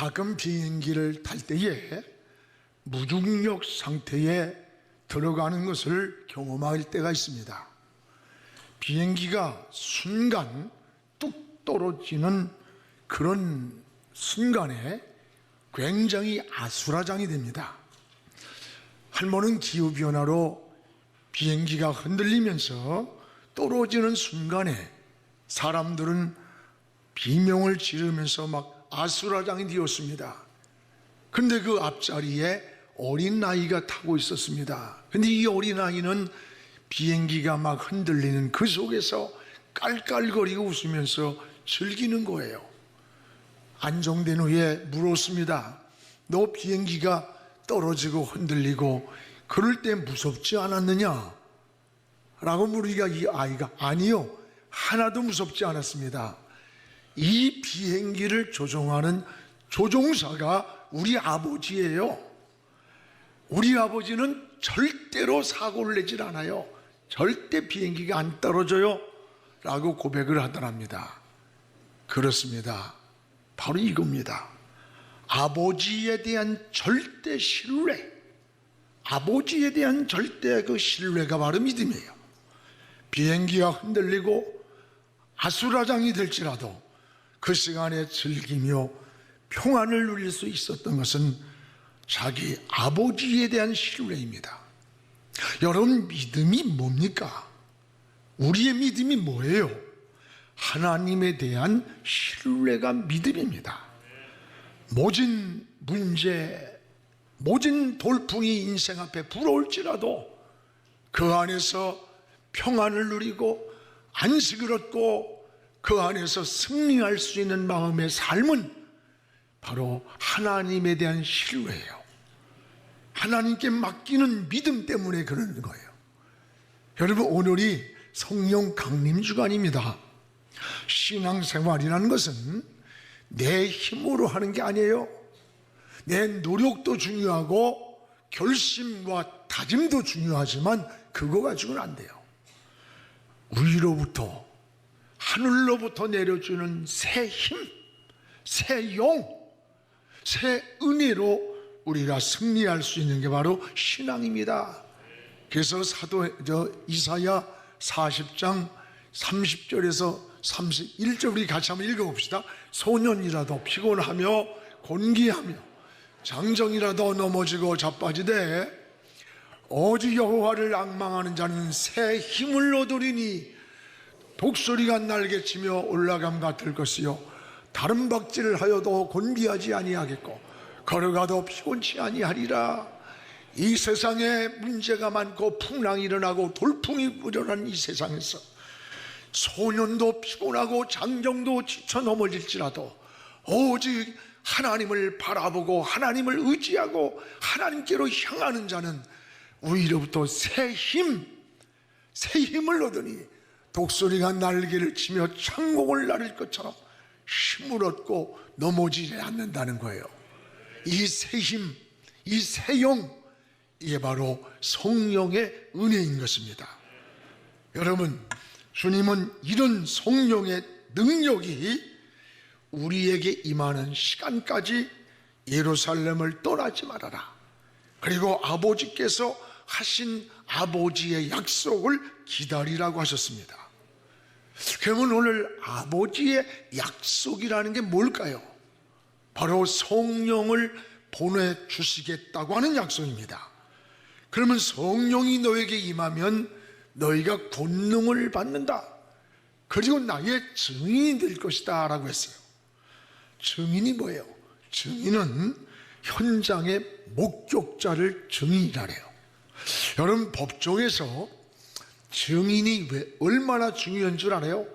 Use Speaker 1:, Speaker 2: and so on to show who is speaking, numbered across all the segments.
Speaker 1: 가끔 비행기를 탈 때에 무중력 상태에 들어가는 것을 경험할 때가 있습니다. 비행기가 순간 뚝 떨어지는 그런 순간에 굉장히 아수라장이 됩니다. 한 번은 기후변화로 비행기가 흔들리면서 떨어지는 순간에 사람들은 비명을 지르면서 막 아수라장이 되었습니다. 근데 그 앞자리에 어린아이가 타고 있었습니다. 근데 이 어린아이는 비행기가 막 흔들리는 그 속에서 깔깔거리고 웃으면서 즐기는 거예요. 안정된 후에 물었습니다. 너 비행기가 떨어지고 흔들리고 그럴 때 무섭지 않았느냐? 라고 물으니까 이 아이가 아니요, 하나도 무섭지 않았습니다. 이 비행기를 조종하는 조종사가 우리 아버지예요. 우리 아버지는 절대로 사고를 내질 않아요. 절대 비행기가 안 떨어져요 라고 고백을 하더랍니다. 그렇습니다. 바로 이겁니다. 아버지에 대한 절대 신뢰, 아버지에 대한 절대 그 신뢰가 바로 믿음이에요. 비행기가 흔들리고 아수라장이 될지라도 그 시간에 즐기며 평안을 누릴 수 있었던 것은 자기 아버지에 대한 신뢰입니다. 여러분, 믿음이 뭡니까? 우리의 믿음이 뭐예요? 하나님에 대한 신뢰가 믿음입니다. 모진 문제, 모진 돌풍이 인생 앞에 불어올지라도 그 안에서 평안을 누리고 안식을 얻고 그 안에서 승리할 수 있는 마음의 삶은 바로 하나님에 대한 신뢰예요. 하나님께 맡기는 믿음 때문에 그러는 거예요. 여러분, 오늘이 성령 강림 주간입니다. 신앙생활이라는 것은 내 힘으로 하는 게 아니에요. 내 노력도 중요하고 결심과 다짐도 중요하지만 그거 가지고는 안 돼요. 위로부터, 하늘로부터 내려주는 새 힘, 새 영, 새 은혜로 우리가 승리할 수 있는 게 바로 신앙입니다. 그래서 이사야 40장 30절에서 31절 우리 같이 한번 읽어봅시다. 소년이라도 피곤하며 곤기하며 장정이라도 넘어지고 자빠지되 오직 여호와를 앙망하는 자는 새 힘을 얻으리니 독수리가 날개치며 올라감 같을 것이요 다른 박질을 하여도 곤비하지 아니하겠고 걸어가도 피곤치 아니하리라. 이 세상에 문제가 많고 풍랑이 일어나고 돌풍이 일어나는 이 세상에서 소년도 피곤하고 장정도 지쳐 넘어질지라도 오직 하나님을 바라보고 하나님을 의지하고 하나님께로 향하는 자는 위로부터 새 힘을 얻으니 독수리가 날개를 치며 창공을 나를 것처럼 힘을 얻고 넘어지지 않는다는 거예요. 이 새 힘, 이 새 영, 이게 바로 성령의 은혜인 것입니다. 여러분, 주님은 이런 성령의 능력이 우리에게 임하는 시간까지 예루살렘을 떠나지 말아라. 그리고 아버지께서 하신 아버지의 약속을 기다리라고 하셨습니다. 그러면 오늘 아버지의 약속이라는 게 뭘까요? 바로 성령을 보내주시겠다고 하는 약속입니다. 그러면 성령이 너에게 임하면 너희가 권능을 받는다. 그리고 나의 증인이 될 것이다 라고 했어요. 증인이 뭐예요? 증인은 현장의 목격자를 증인이라래요. 여러분, 법정에서 증인이 얼마나 중요한 줄 알아요?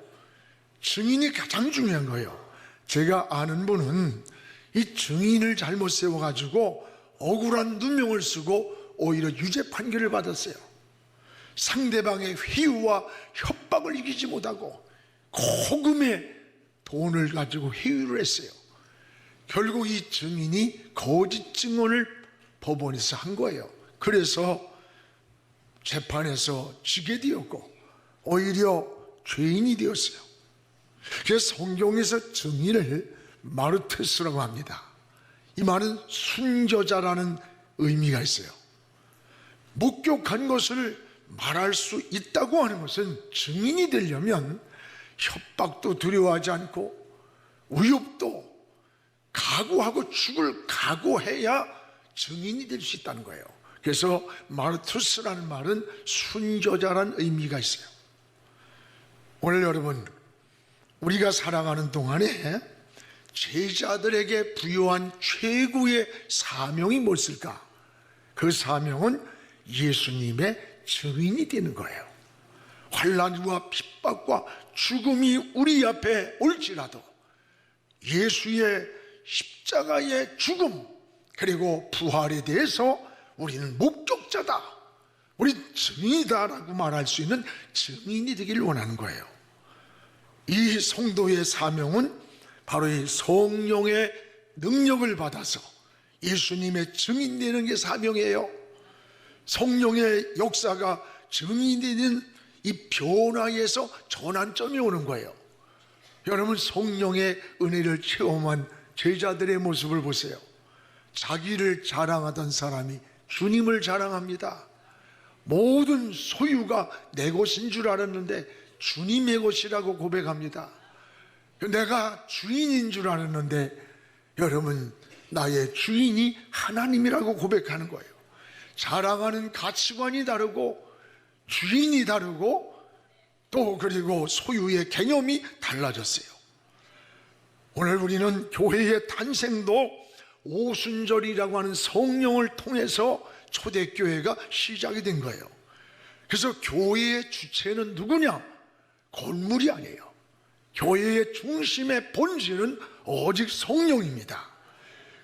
Speaker 1: 증인이 가장 중요한 거예요. 제가 아는 분은 이 증인을 잘못 세워가지고 억울한 누명을 쓰고 오히려 유죄 판결을 받았어요. 상대방의 회유와 협박을 이기지 못하고 고금의 돈을 가지고 회유를 했어요. 결국 이 증인이 거짓 증언을 법원에서 한 거예요. 그래서 재판에서 지게 되었고 오히려 죄인이 되었어요. 그래서 성경에서 증인을 마르테스라고 합니다. 이 말은 순교자라는 의미가 있어요. 목격한 것을 말할 수 있다고 하는 것은 증인이 되려면 협박도 두려워하지 않고 위협도 각오하고 죽을 각오해야 증인이 될 수 있다는 거예요. 그래서 마르투스라는 말은 순교자라는 의미가 있어요. 오늘 여러분, 우리가 살아가는 동안에 제자들에게 부여한 최고의 사명이 무엇일까? 그 사명은 예수님의 증인이 되는 거예요. 환난과 핍박과 죽음이 우리 앞에 올지라도 예수의 십자가의 죽음 그리고 부활에 대해서 우리는 목격자다, 우리 증인이다라고 말할 수 있는 증인이 되기를 원하는 거예요. 이 성도의 사명은 바로 이 성령의 능력을 받아서 예수님의 증인 되는 게 사명이에요. 성령의 역사가 증인이 되는 이 변화에서 전환점이 오는 거예요. 여러분, 성령의 은혜를 체험한 제자들의 모습을 보세요. 자기를 자랑하던 사람이 주님을 자랑합니다. 모든 소유가 내 것인 줄 알았는데 주님의 것이라고 고백합니다. 내가 주인인 줄 알았는데 여러분, 나의 주인이 하나님이라고 고백하는 거예요. 자랑하는 가치관이 다르고 주인이 다르고 또 그리고 소유의 개념이 달라졌어요. 오늘 우리는 교회의 탄생도 오순절이라고 하는 성령을 통해서 초대교회가 시작이 된 거예요. 그래서 교회의 주체는 누구냐? 건물이 아니에요. 교회의 중심의 본질은 오직 성령입니다.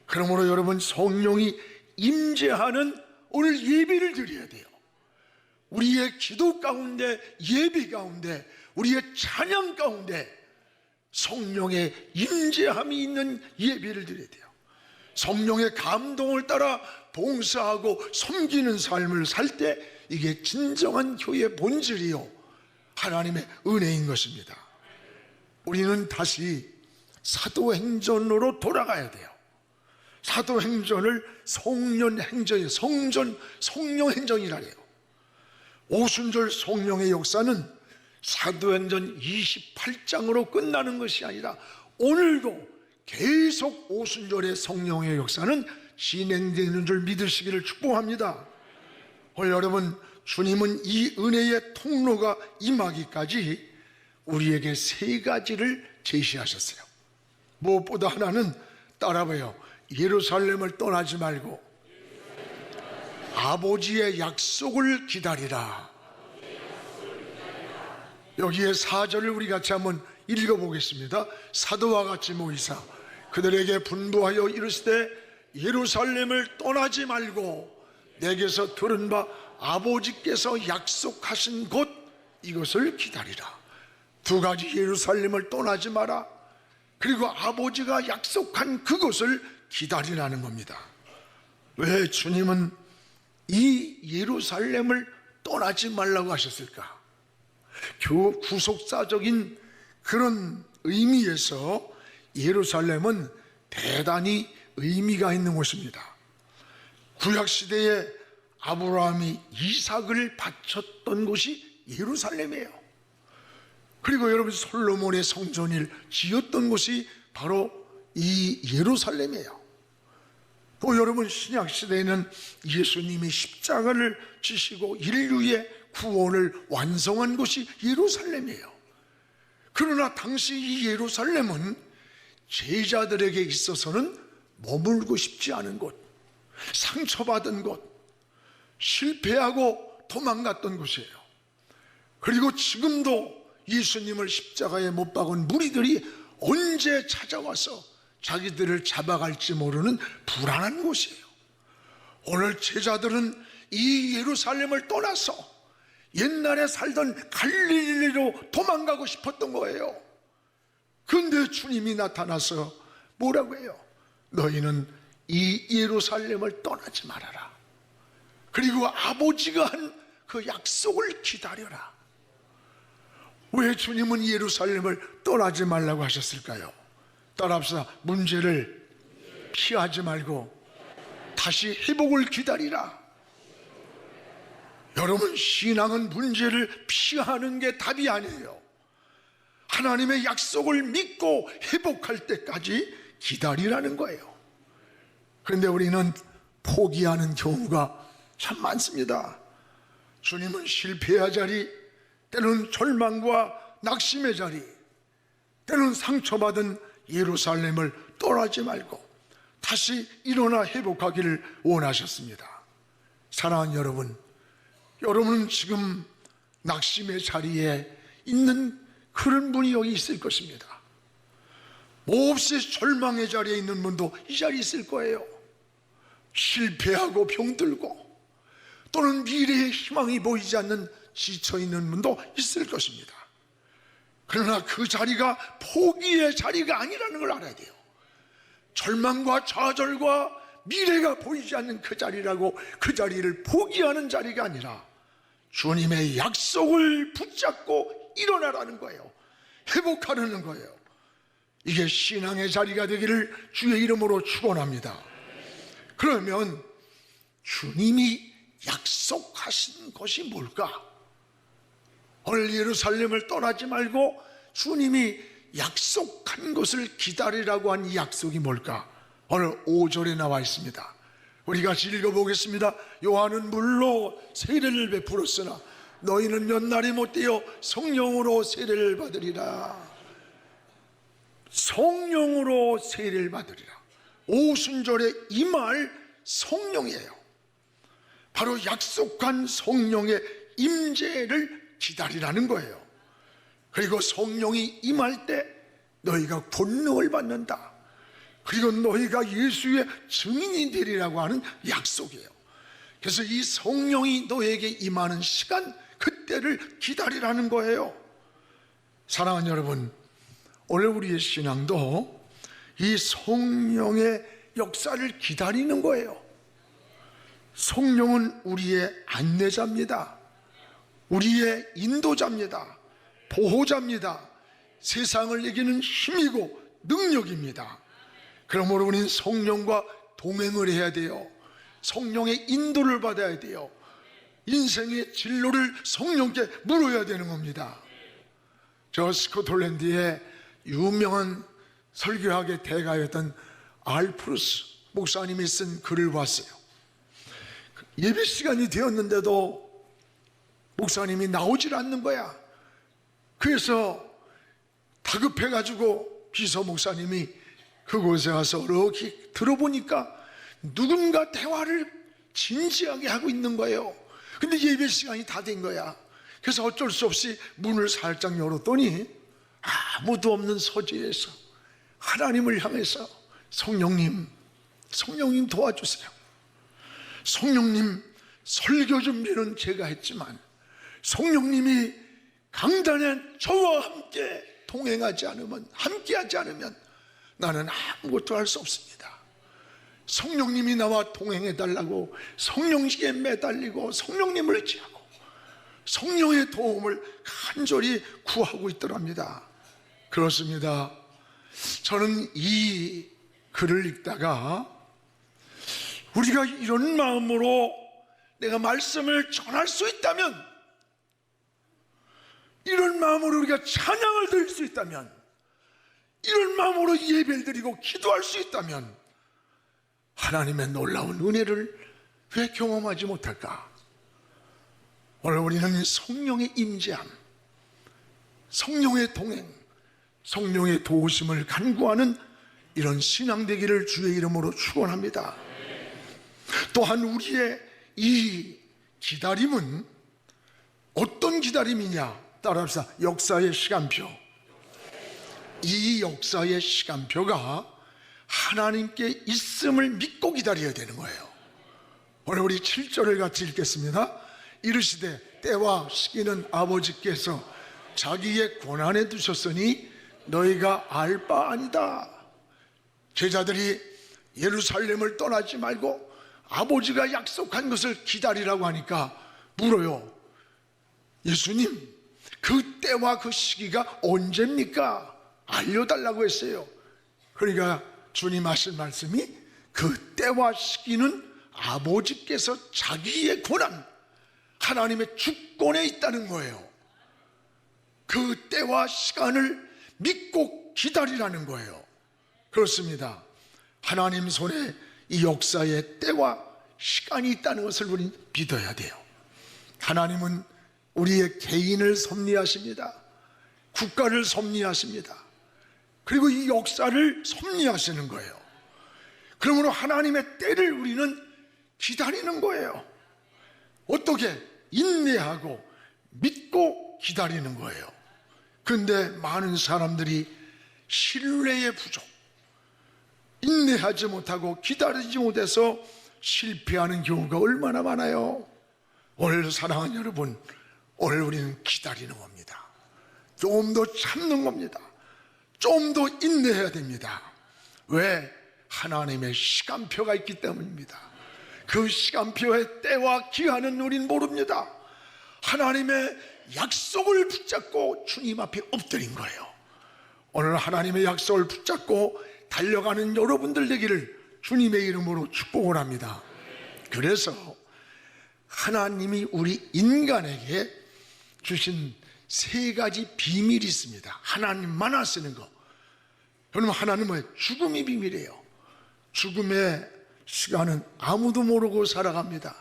Speaker 1: 그러므로 여러분, 성령이 임재하는 오늘 예배를 드려야 돼요. 우리의 기도 가운데, 예배 가운데, 우리의 찬양 가운데 성령의 임재함이 있는 예배를 드려야 돼요. 성령의 감동을 따라 봉사하고 섬기는 삶을 살 때 이게 진정한 교회의 본질이요, 하나님의 은혜인 것입니다. 우리는 다시 사도행전으로 돌아가야 돼요. 사도행전을 성령행전이에요. 성령행전이라 해요. 오순절 성령의 역사는 사도행전 28장으로 끝나는 것이 아니라 오늘도 계속 오순절의 성령의 역사는 진행되는 줄 믿으시기를 축복합니다. 오늘 여러분, 주님은 이 은혜의 통로가 임하기까지 우리에게 세 가지를 제시하셨어요. 무엇보다 하나는 따라봐요. 예루살렘을 떠나지 말고 아버지의 약속을 기다리라. 여기에 4절을 우리 같이 한번 읽어보겠습니다. 사도와 같이 모이사 그들에게 분부하여 이르시되 예루살렘을 떠나지 말고 내게서 들은 바 아버지께서 약속하신 곳 이것을 기다리라. 두 가지, 예루살렘을 떠나지 마라, 그리고 아버지가 약속한 그것을 기다리라는 겁니다. 왜 주님은 이 예루살렘을 떠나지 말라고 하셨을까? 구속사적인 그런 의미에서 예루살렘은 대단히 의미가 있는 곳입니다. 구약시대에 아브라함이 이삭을 바쳤던 곳이 예루살렘이에요. 그리고 여러분, 솔로몬의 성전을 지었던 곳이 바로 이 예루살렘이에요. 또 여러분, 신약시대에는 예수님이 십자가를 지시고 인류의 구원을 완성한 곳이 예루살렘이에요. 그러나 당시 이 예루살렘은 제자들에게 있어서는 머물고 싶지 않은 곳, 상처받은 곳, 실패하고 도망갔던 곳이에요. 그리고 지금도 예수님을 십자가에 못 박은 무리들이 언제 찾아와서 자기들을 잡아갈지 모르는 불안한 곳이에요. 오늘 제자들은 이 예루살렘을 떠나서 옛날에 살던 갈릴리로 도망가고 싶었던 거예요. 그런데 주님이 나타나서 뭐라고 해요? 너희는 이 예루살렘을 떠나지 말아라. 그리고 아버지가 한 그 약속을 기다려라. 왜 주님은 예루살렘을 떠나지 말라고 하셨을까요? 따라합시다. 문제를 피하지 말고 다시 회복을 기다리라. 여러분, 신앙은 문제를 피하는 게 답이 아니에요. 하나님의 약속을 믿고 회복할 때까지 기다리라는 거예요. 그런데 우리는 포기하는 경우가 참 많습니다. 주님은 실패의 자리, 때로는 절망과 낙심의 자리, 때로는 상처받은 예루살렘을 떠나지 말고 다시 일어나 회복하기를 원하셨습니다. 사랑하는 여러분, 여러분은 지금 낙심의 자리에 있는 그런 분이 여기 있을 것입니다. 몹시 절망의 자리에 있는 분도 이 자리에 있을 거예요. 실패하고 병들고 또는 미래의 희망이 보이지 않는 지쳐있는 분도 있을 것입니다. 그러나 그 자리가 포기의 자리가 아니라는 걸 알아야 돼요. 절망과 좌절과 미래가 보이지 않는 그 자리라고 그 자리를 포기하는 자리가 아니라 주님의 약속을 붙잡고 일어나라는 거예요. 회복하려는 거예요. 이게 신앙의 자리가 되기를 주의 이름으로 축원합니다. 그러면 주님이 약속하신 것이 뭘까? 오늘 예루살렘을 떠나지 말고 주님이 약속한 것을 기다리라고 한 이 약속이 뭘까? 오늘 5절에 나와 있습니다. 우리 같이 읽어보겠습니다. 요한은 물로 세례를 베풀었으나 너희는 몇 날이 못되어 성령으로 세례를 받으리라. 성령으로 세례를 받으리라. 오순절에 이 말 성령이에요. 바로 약속한 성령의 임재를 기다리라는 거예요. 그리고 성령이 임할 때 너희가 권능을 받는다. 그리고 너희가 예수의 증인이 되리라고 하는 약속이에요. 그래서 이 성령이 너에게 임하는 시간, 그때를 기다리라는 거예요. 사랑하는 여러분, 오늘 우리의 신앙도 이 성령의 역사를 기다리는 거예요. 성령은 우리의 안내자입니다. 우리의 인도자입니다. 보호자입니다. 세상을 이기는 힘이고 능력입니다. 그러므로 우리는 성령과 동행을 해야 돼요. 성령의 인도를 받아야 돼요. 인생의 진로를 성령께 물어야 되는 겁니다. 저 스코틀랜드의 유명한 설교학의 대가였던 알프루스 목사님이 쓴 글을 봤어요. 예배 시간이 되었는데도 목사님이 나오질 않는 거야. 그래서 다급해가지고 비서 목사님이 그곳에 가서 이렇게 들어보니까 누군가 대화를 진지하게 하고 있는 거예요. 근데 예배 시간이 다 된 거야. 그래서 어쩔 수 없이 문을 살짝 열었더니 아무도 없는 서재에서 하나님을 향해서 성령님 도와주세요. 성령님, 설교 준비는 제가 했지만 성령님이 강단에 저와 함께 동행하지 않으면, 함께하지 않으면 나는 아무것도 할 수 없습니다. 성령님이 나와 동행해달라고 성령식에 매달리고 성령님을 의지하고 성령의 도움을 간절히 구하고 있더랍니다. 그렇습니다. 저는 이 글을 읽다가 우리가 이런 마음으로 내가 말씀을 전할 수 있다면, 이런 마음으로 우리가 찬양을 드릴 수 있다면, 이런 마음으로 예배를 드리고 기도할 수 있다면 하나님의 놀라운 은혜를 왜 경험하지 못할까? 오늘 우리는 성령의 임재함, 성령의 동행, 성령의 도우심을 간구하는 이런 신앙 되기를 주의 이름으로 축원합니다. 또한 우리의 이 기다림은 어떤 기다림이냐? 따라합시다. 역사의 시간표. 이 역사의 시간표가 하나님께 있음을 믿고 기다려야 되는 거예요. 오늘 우리 7절을 같이 읽겠습니다. 이르시되 때와 시기는 아버지께서 자기의 권한에 두셨으니 너희가 알 바 아니다. 제자들이 예루살렘을 떠나지 말고 아버지가 약속한 것을 기다리라고 하니까 물어요. 예수님, 그 때와 그 시기가 언제입니까? 알려달라고 했어요. 그러니까 주님 하신 말씀이 그 때와 시기는 아버지께서 자기의 권한, 하나님의 주권에 있다는 거예요. 그 때와 시간을 믿고 기다리라는 거예요. 그렇습니다. 하나님 손에 이 역사의 때와 시간이 있다는 것을 우리는 믿어야 돼요. 하나님은 우리의 개인을 섭리하십니다. 국가를 섭리하십니다. 그리고 이 역사를 섭리하시는 거예요. 그러므로 하나님의 때를 우리는 기다리는 거예요. 어떻게? 인내하고 믿고 기다리는 거예요. 그런데 많은 사람들이 신뢰의 부족, 인내하지 못하고 기다리지 못해서 실패하는 경우가 얼마나 많아요. 오늘 사랑하는 여러분, 오늘 우리는 기다리는 겁니다. 좀 더 참는 겁니다. 좀 더 인내해야 됩니다. 왜? 하나님의 시간표가 있기 때문입니다. 그 시간표의 때와 기한은 우린 모릅니다. 하나님의 약속을 붙잡고 주님 앞에 엎드린 거예요. 오늘 하나님의 약속을 붙잡고 달려가는 여러분들 되기를 주님의 이름으로 축복을 합니다. 그래서 하나님이 우리 인간에게 주신 세 가지 비밀이 있습니다. 하나님만 아시는 거. 여러분, 하나님은 죽음이 비밀이에요. 죽음의 시간은 아무도 모르고 살아갑니다.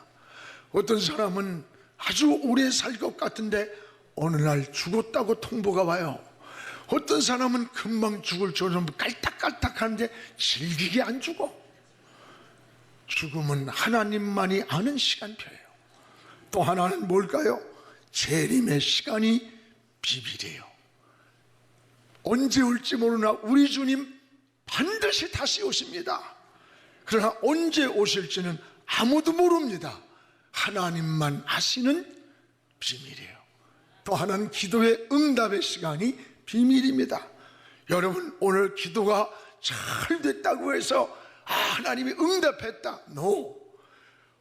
Speaker 1: 어떤 사람은 아주 오래 살 것 같은데 어느 날 죽었다고 통보가 와요. 어떤 사람은 금방 죽을 줄 깔딱깔딱 하는데 질기게 안 죽어. 죽음은 하나님만이 아는 시간표예요. 또 하나는 뭘까요? 재림의 시간이 비밀이에요. 언제 올지 모르나 우리 주님 반드시 다시 오십니다. 그러나 언제 오실지는 아무도 모릅니다. 하나님만 아시는 비밀이에요. 또 하나는 기도의 응답의 시간이 비밀입니다. 여러분, 오늘 기도가 잘 됐다고 해서 하나님이 응답했다. No.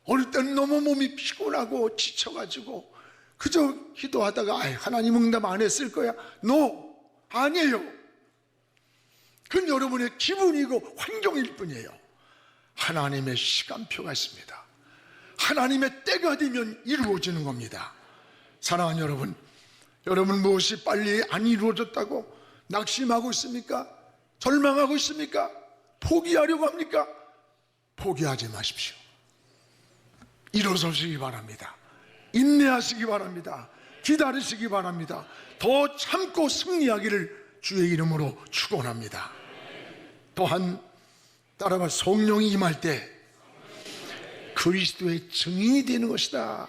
Speaker 1: 어느 때는 너무 몸이 피곤하고 지쳐가지고 그저 기도하다가 하나님 응답 안 했을 거야. No. 아니에요. 그건 여러분의 기분이고 환경일 뿐이에요. 하나님의 시간표가 있습니다. 하나님의 때가 되면 이루어지는 겁니다. 사랑하는 여러분, 여러분 무엇이 빨리 안 이루어졌다고 낙심하고 있습니까? 절망하고 있습니까? 포기하려고 합니까? 포기하지 마십시오. 일어서시기 바랍니다. 인내하시기 바랍니다. 기다리시기 바랍니다. 더 참고 승리하기를 주의 이름으로 축원합니다. 또한 따라가 성령이 임할 때 그리스도의 증인이 되는 것이다.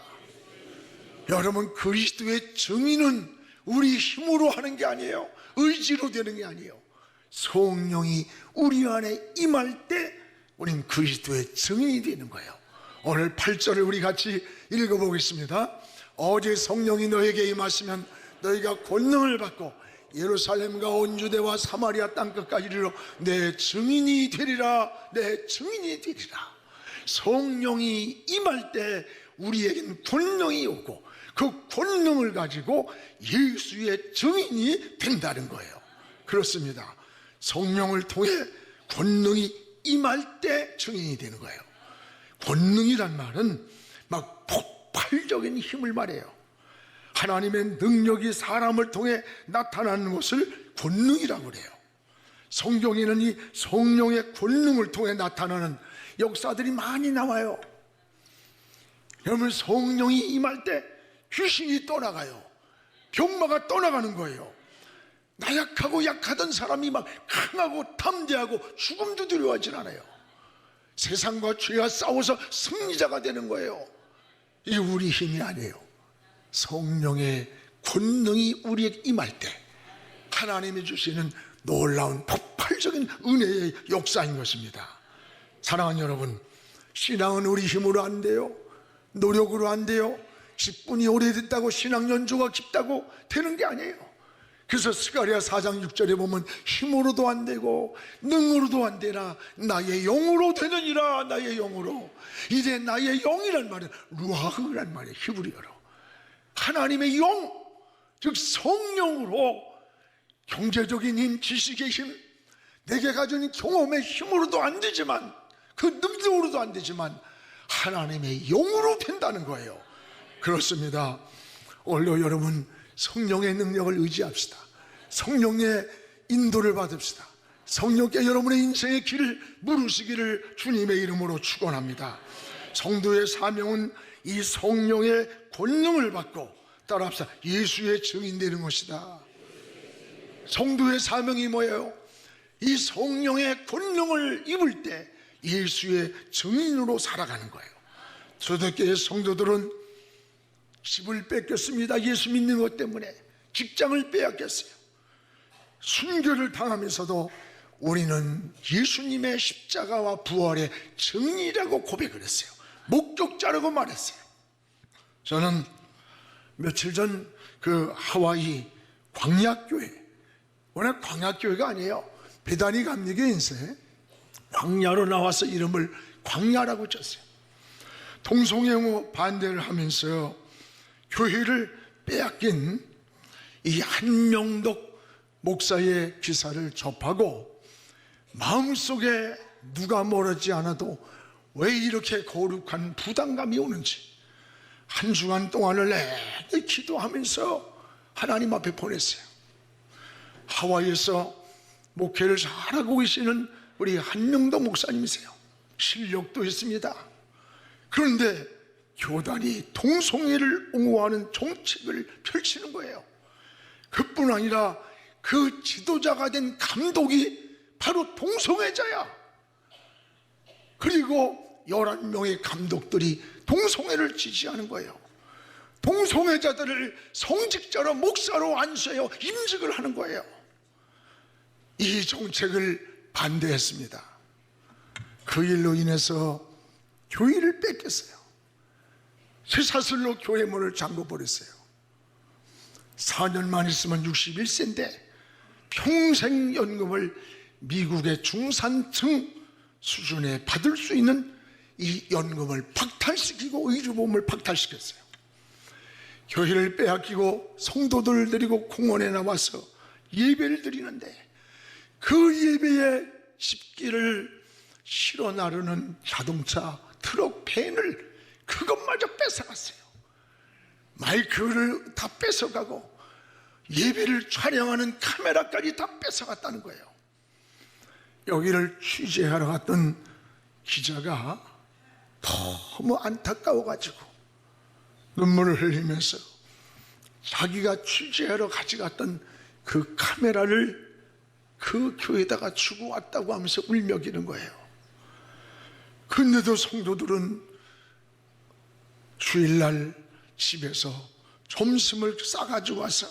Speaker 1: 여러분, 그리스도의 증인은 우리 힘으로 하는 게 아니에요. 의지로 되는 게 아니에요. 성령이 우리 안에 임할 때 우리는 그리스도의 증인이 되는 거예요. 오늘 8절을 우리 같이 읽어보겠습니다. 어제 성령이 너에게 임하시면 너희가 권능을 받고 예루살렘과 온 유대와 사마리아 땅끝까지 이르러 내 증인이 되리라. 내 증인이 되리라. 성령이 임할 때 우리에겐 권능이 오고 그 권능을 가지고 예수의 증인이 된다는 거예요. 그렇습니다. 성령을 통해 권능이 임할 때 증인이 되는 거예요. 권능이란 말은 막 폭발적인 힘을 말해요. 하나님의 능력이 사람을 통해 나타나는 것을 권능이라고 그래요. 성경에는 이 성령의 권능을 통해 나타나는 역사들이 많이 나와요. 여러분, 성령이 임할 때 귀신이 떠나가요. 병마가 떠나가는 거예요. 나약하고 약하던 사람이 막 강하고 담대하고 죽음도 두려워하진 않아요. 세상과 죄와 싸워서 승리자가 되는 거예요. 이게 우리 힘이 아니에요. 성령의 권능이 우리에게 임할 때 하나님이 주시는 놀라운 폭발적인 은혜의 역사인 것입니다. 사랑하는 여러분, 신앙은 우리 힘으로 안 돼요. 노력으로 안 돼요. 직분이 오래됐다고 신앙 연조가 깊다고 되는 게 아니에요. 그래서 스가랴 4장 6절에 보면 힘으로도 안 되고 능으로도 안 되나 나의 영으로 되느니라. 나의 영으로. 이제 나의 영이란 말은 루아흐란 말이에요. 히브리어로. 하나님의 영, 즉 성령으로 경제적인 힘, 지식의 힘, 내게 가진 경험의 힘으로도 안 되지만 그 능력으로도 안 되지만 하나님의 영으로 된다는 거예요. 그렇습니다. 오늘도 여러분 성령의 능력을 의지합시다. 성령의 인도를 받읍시다. 성령께 여러분의 인생의 길을 물으시기를 주님의 이름으로 축원합니다. 성도의 사명은 이 성령의 권능을 받고 따라합시다. 예수의 증인 되는 것이다. 성도의 사명이 뭐예요? 이 성령의 권능을 입을 때 예수의 증인으로 살아가는 거예요. 초대교회 성도들은 집을 뺏겼습니다. 예수 믿는 것 때문에 직장을 빼앗겼어요. 순교를 당하면서도 우리는 예수님의 십자가와 부활의 증인이라고 고백을 했어요. 목격자라고 말했어요. 저는 며칠 전 그 하와이 광야교회, 워낙 광야교회가 아니에요. 베다니 감리교 인쇄 광야로 나와서 이름을 광야라고 쳤어요. 동성애호 반대를 하면서 교회를 빼앗긴 이 한명덕 목사의 기사를 접하고 마음속에 누가 뭐라지 않아도 왜 이렇게 거룩한 부담감이 오는지 한 주간 동안을 내내 기도하면서 하나님 앞에 보냈어요. 하와이에서 목회를 잘하고 계시는 우리 한명덕 목사님이세요. 실력도 있습니다. 그런데 교단이 동성애를 옹호하는 정책을 펼치는 거예요. 그뿐 아니라 그 지도자가 된 감독이 바로 동성애자야. 그리고 11명의 감독들이 동성애를 지지하는 거예요. 동성애자들을 성직자로 목사로 안수해요. 임직을 하는 거예요. 이 정책을 반대했습니다. 그 일로 인해서 교회를 뺏겼어요. 쇠사슬로 교회 문을 잠궈버렸어요. 4년만 있으면 61세인데 평생 연금을 미국의 중산층 수준에 받을 수 있는 이 연금을 박탈시키고 의료보험을 박탈시켰어요. 교회를 빼앗기고 성도들을 데리고 공원에 나와서 예배를 드리는데 그 예배에 집기를 실어 나르는 자동차, 트럭, 밴을 그것마저 뺏어갔어요. 마이크를 다 뺏어가고 예배를 촬영하는 카메라까지 다 뺏어갔다는 거예요. 여기를 취재하러 갔던 기자가 너무 안타까워가지고 눈물을 흘리면서 자기가 취재하러 가져갔던 그 카메라를 그 교회에다가 주고 왔다고 하면서 울먹이는 거예요. 근데도 성도들은 주일날 집에서 점심을 싸가지고 와서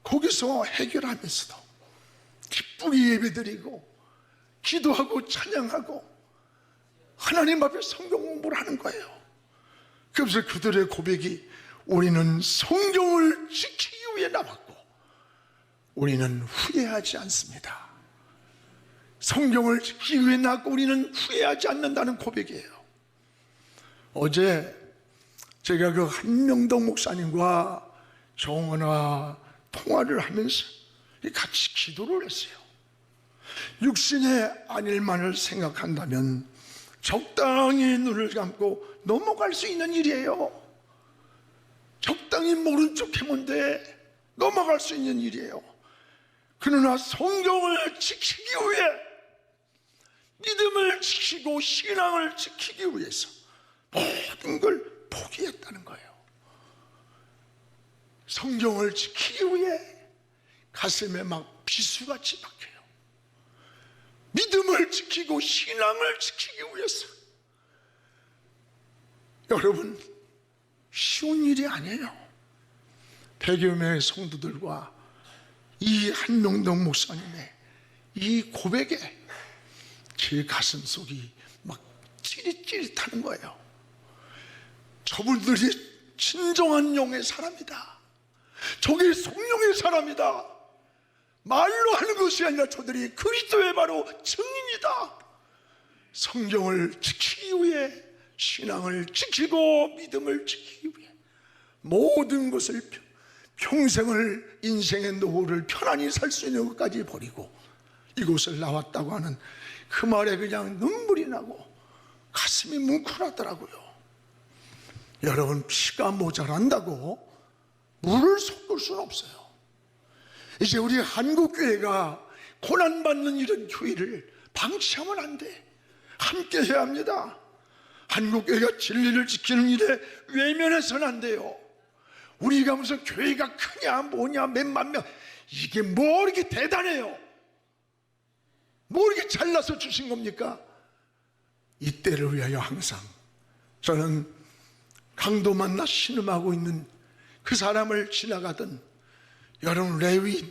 Speaker 1: 거기서 해결하면서도 기쁘게 예배드리고 기도하고 찬양하고 하나님 앞에 성경 공부를 하는 거예요. 그래서 그들의 고백이 우리는 성경을 지키기 위해 나왔고 우리는 후회하지 않습니다. 성경을 지키기 위해 나왔고 우리는 후회하지 않는다는 고백이에요. 어제 제가 그 한명덕 목사님과 전화 통화를 하면서 같이 기도를 했어요. 육신의 안일만을 생각한다면 적당히 눈을 감고 넘어갈 수 있는 일이에요. 적당히 모른 척하면 돼. 넘어갈 수 있는 일이에요. 그러나 성경을 지키기 위해, 믿음을 지키고 신앙을 지키기 위해서 모든 걸 포기했다는 거예요. 성경을 지키기 위해 가슴에 막 비수같이 박혀요. 믿음을 지키고 신앙을 지키기 위해서. 여러분, 쉬운 일이 아니에요. 100여 명의 성도들과 이 한명덕 목사님의 이 고백에 제 가슴속이 막 찌릿찌릿하는 거예요. 저분들이 진정한 영의 사람이다. 저게 성령의 사람이다. 말로 하는 것이 아니라 저들이 그리스도의 바로 증인이다. 성경을 지키기 위해, 신앙을 지키고 믿음을 지키기 위해 모든 것을, 평생을, 인생의 노후를 편안히 살 수 있는 것까지 버리고 이곳을 나왔다고 하는 그 말에 그냥 눈물이 나고 가슴이 뭉클하더라고요. 여러분, 피가 모자란다고 물을 섞을 수는 없어요. 이제 우리 한국교회가 고난받는 이런 교회를 방치하면 안 돼. 함께 해야 합니다. 한국교회가 진리를 지키는 일에 외면해서는 안 돼요. 우리가 무슨 교회가 크냐 뭐냐 몇만 명, 이게 뭐 이렇게 대단해요? 뭐 이렇게 잘나서 주신 겁니까? 이때를 위하여 항상 저는 강도 만나 신음하고 있는 그 사람을 지나가던 여러분, 레위,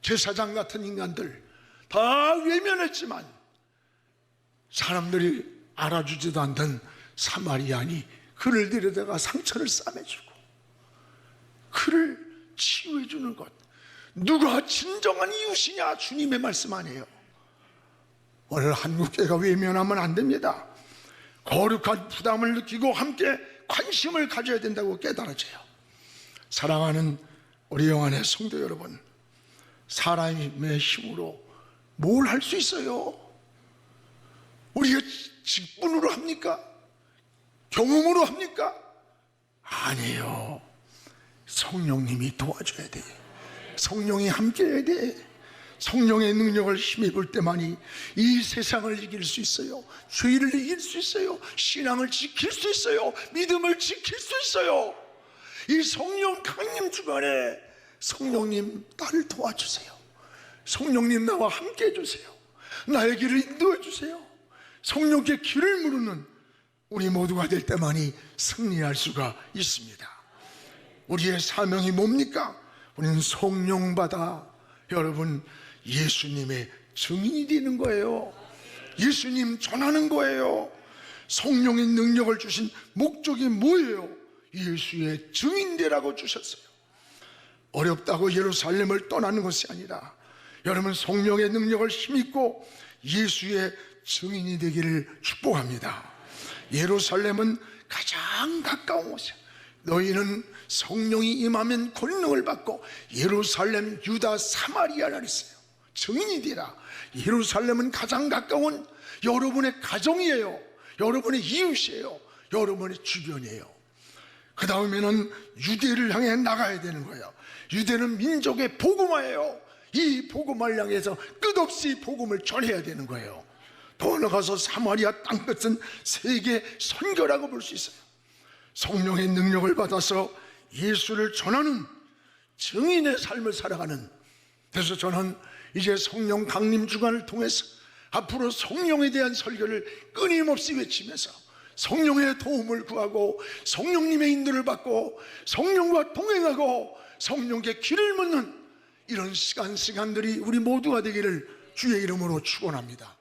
Speaker 1: 제사장 같은 인간들 다 외면했지만 사람들이 알아주지도 않던 사마리아인이 그를 데려다가 상처를 싸매주고 그를 치유해주는 것, 누가 진정한 이웃이냐? 주님의 말씀 아니에요. 오늘 한국교회가 외면하면 안 됩니다. 거룩한 부담을 느끼고 함께 관심을 가져야 된다고 깨달아져요. 사랑하는 우리 영안의 성도 여러분, 사람의 힘으로 뭘 할 수 있어요? 우리가 직분으로 합니까? 경험으로 합니까? 아니에요. 성령님이 도와줘야 돼. 성령이 함께 해야 돼. 성령의 능력을 힘입을 때만이 이 세상을 이길 수 있어요. 죄를 이길 수 있어요. 신앙을 지킬 수 있어요. 믿음을 지킬 수 있어요. 이 성령 강림 주간에 성령님, 나를 도와주세요. 성령님, 나와 함께 해주세요. 나의 길을 인도해 주세요. 성령께 길을 물으는 우리 모두가 될 때만이 승리할 수가 있습니다. 우리의 사명이 뭡니까? 우리는 성령 받아 여러분 예수님의 증인이 되는 거예요. 예수님 전하는 거예요. 성령의 능력을 주신 목적이 뭐예요? 예수의 증인 되라고 주셨어요. 어렵다고 예루살렘을 떠나는 것이 아니라 여러분, 성령의 능력을 힘입고 예수의 증인이 되기를 축복합니다. 예루살렘은 가장 가까운 곳이에요. 너희는 성령이 임하면 권능을 받고 예루살렘, 유다, 사마리아라 했어요. 증인이 되라. 예루살렘은 가장 가까운 여러분의 가정이에요. 여러분의 이웃이에요. 여러분의 주변이에요. 그 다음에는 유대를 향해 나가야 되는 거예요. 유대는 민족의 복음화예요. 이 복음을 향해서 끝없이 복음을 전해야 되는 거예요. 더 나가서 사마리아 땅끝은 세계 선교라고 볼 수 있어요. 성령의 능력을 받아서 예수를 전하는 증인의 삶을 살아가는, 그래서 저는 이제 성령 강림 주간을 통해서 앞으로 성령에 대한 설교를 끊임없이 외치면서 성령의 도움을 구하고 성령님의 인도를 받고 성령과 동행하고 성령께 길을 묻는 이런 시간들이 우리 모두가 되기를 주의 이름으로 축원합니다.